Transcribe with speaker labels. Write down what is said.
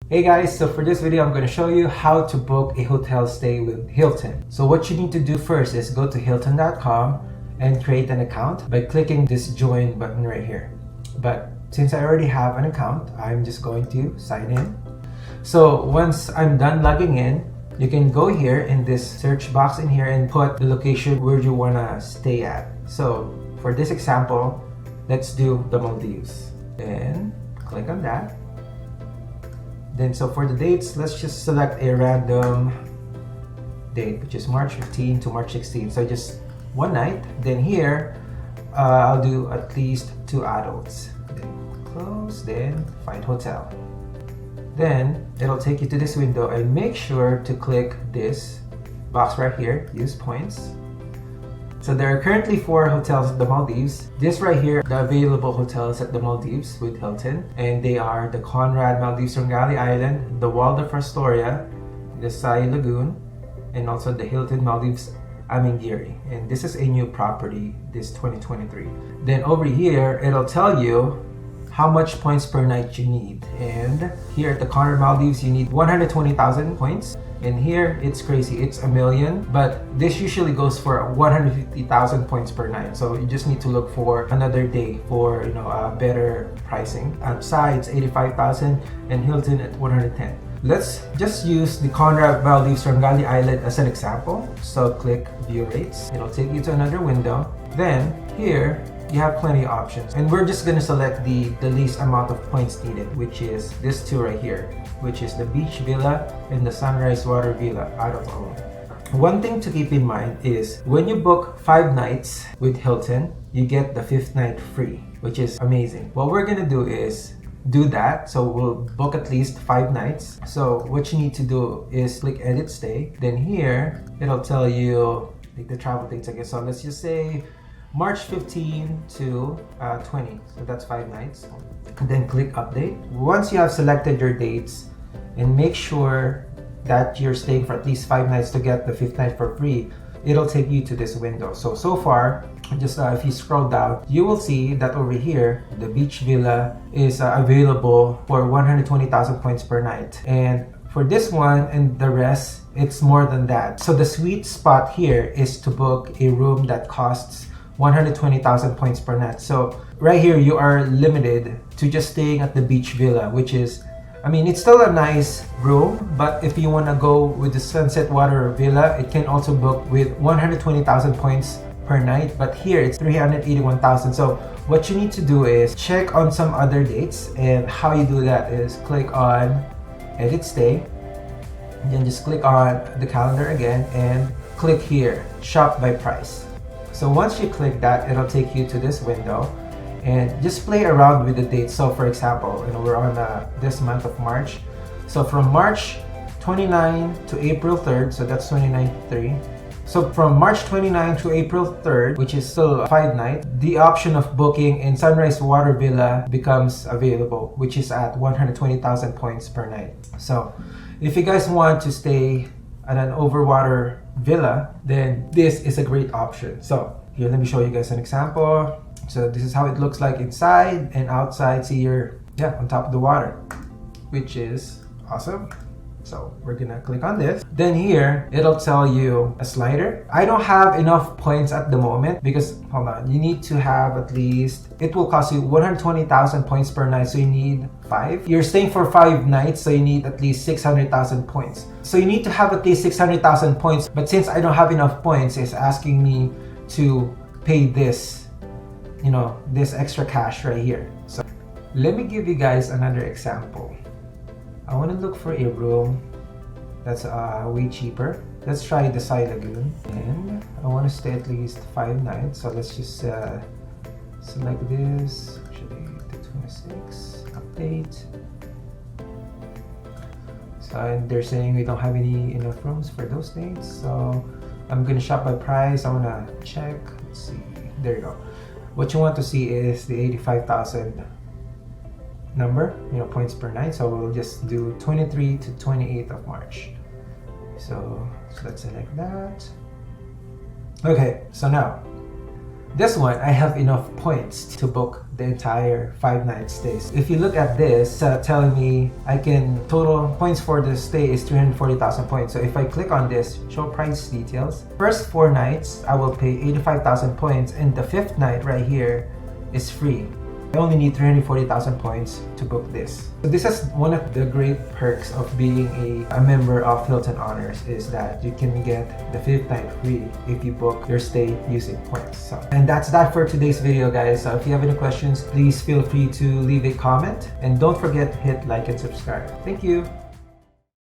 Speaker 1: Hey guys, so for this video I'm going to show you how to book a hotel stay with Hilton. So what you need to do first is go to hilton.com and create an account by clicking this join button right here. But since I already have an account, I'm just going to sign in. So once I'm done logging in, you can go here in this search box in here and put the location where you want to stay at. So for this example, let's do the Maldives. Then click on that. Then so for the dates, let's just select a random date, which is March 15 to March 16. So just one night. Then here, I'll do at least 2 adults. Then close, then find hotel. Then it'll take you to this window and make sure to click this box right here, use points. So there are currently 4 hotels at the Maldives. This right here, the available hotels at the Maldives with Hilton. And they are the Conrad Maldives Rongali Island, the Waldorf Astoria, the Sai Lagoon, and also the Hilton Maldives Amingiri. And this is a new property, this 2023. Then over here, it'll tell you how much points per night you need. And here at the Conrad Maldives, you need 120,000 points. And here, it's crazy, it's 1 million, but this usually goes for 150,000 points per night. So you just need to look for another day for better pricing. Outside, it's 85,000 and Hilton at 110. Let's just use the Conrad Maldives Rongali Island as an example. So click view rates. It'll take you to another window. Then here, you have plenty of options. And we're just gonna select the least amount of points needed, which is this 2 right here, which is the Beach Villa and the Sunrise Water Villa out of all. One thing to keep in mind is when you book 5 nights with Hilton, you get the 5th night free, which is amazing. What we're gonna do is do that. So we'll book at least 5 nights. So what you need to do is click edit stay. Then here, it'll tell you like the travel dates again. So let's just say March 15 to 20, so that's 5 nights. And then click update. Once you have selected your dates, and make sure that you're staying for at least 5 nights to get the 5th night for free, it'll take you to this window. So far, just if you scroll down, you will see that over here, the Beach Villa is available for 120,000 points per night. And for this one and the rest, it's more than that. So the sweet spot here is to book a room that costs 120,000 points per night. So right here, you are limited to just staying at the Beach Villa, which is, I mean, it's still a nice room, but if you want to go with the Sunset Water Villa, it can also book with 120,000 points per night, but here it's 381,000. So what you need to do is check on some other dates, and how you do that is click on edit stay, and then just click on the calendar again and click here, shop by price. So once you click that, it'll take you to this window and just play around with the dates. So for example, we're on this month of March. So from March 29 to April 3rd, so that's 29.3. So from March 29 to April 3rd, which is still a 5 night, the option of booking in Sunrise Water Villa becomes available, which is at 120,000 points per night. So if you guys want to stay at an overwater villa, then this is a great option. So here, let me show you guys an example. So this is how it looks like inside and outside. See, you're on top of the water, which is awesome. So we're gonna click on this. Then here, it'll tell you a slider. I don't have enough points at the moment because, hold on, you need to have at least, it will cost you 120,000 points per night, so you need 5. You're staying for 5 nights, so you need at least 600,000 points. So you need to have at least 600,000 points, but since I don't have enough points, it's asking me to pay this, this extra cash right here. So let me give you guys another example. I want to look for a room that's way cheaper. Let's try the Sai Lagoon, and I want to stay at least 5 nights. So let's just select this. Actually, the 26 update. So and they're saying we don't have enough rooms for those dates. So I'm gonna shop by price. I wanna check. Let's see. There you go. What you want to see is the 85,000 number, points per night. So we'll just do 23 to 28th of March. So let's select that. Okay, so now This one, I have enough points to book the entire 5-night stays. If you look at this, telling me I can total points for the stay is 340,000 points. So if I click on this, show price details, first 4 nights, I will pay 85,000 points, and the 5th night right here is free. I only need 340,000 points to book this. So this is one of the great perks of being a member of Hilton Honors, is that you can get the 5th night free if you book your stay using points. So, and that's that for today's video, guys. So if you have any questions, please feel free to leave a comment, and don't forget to hit like and subscribe. Thank you.